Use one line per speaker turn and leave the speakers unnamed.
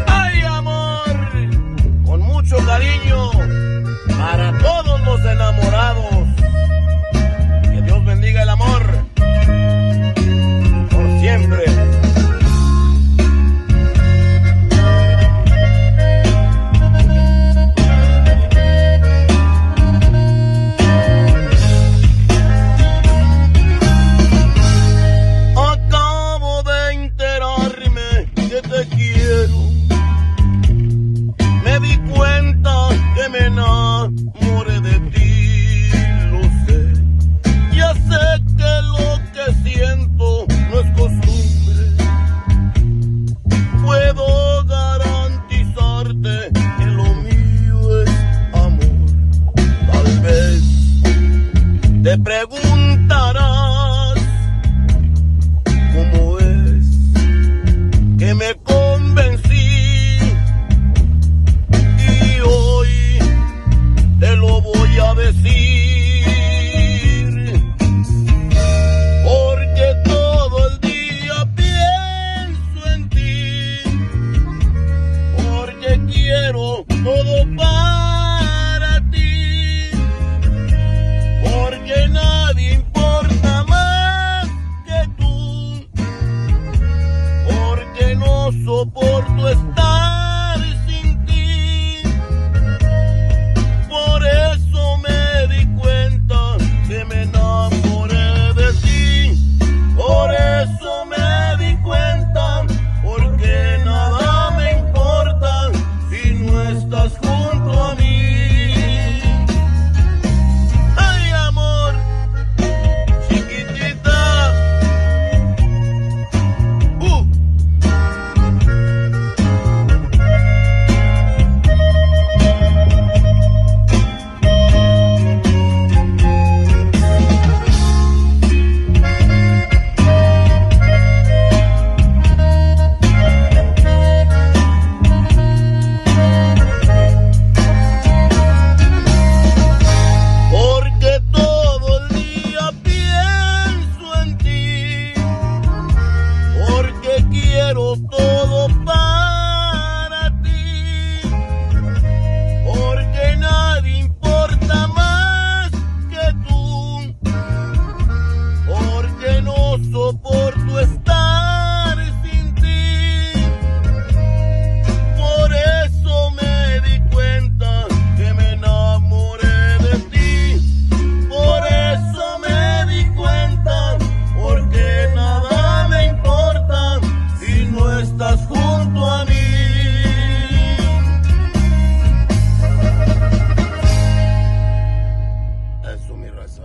Ay, amor, con mucho cariño para todos los enamorados. Que Dios bendiga el amor por siempre. Acabo de enterarme que te quiero. Me di cuenta que me enamoré de ti, lo sé. Ya sé que lo que siento no es costumbre. Puedo garantizarte que lo mío es amor. Tal vez te preguntarás cómo es que me convencí, y hoy te lo voy a decir, porque todo el día pienso en ti, porque quiero todo para ti, porque nadie importa más que tú, porque no soporto estar sin ti. Por eso me di cuenta que me enamoré de ti. Por eso me di cuenta, porque nada me importa si no estás junto a mí. Ay, amor, chiquitita. Porque todo el día pienso en ti, porque quiero todo para ti, porque nadie importa más que tú, porque no soporto estar sin ti. Por eso me di cuenta que me enamoré de ti. Por eso me di cuenta, porque nada me importa si no estás junto a mí. Eso, mi raza.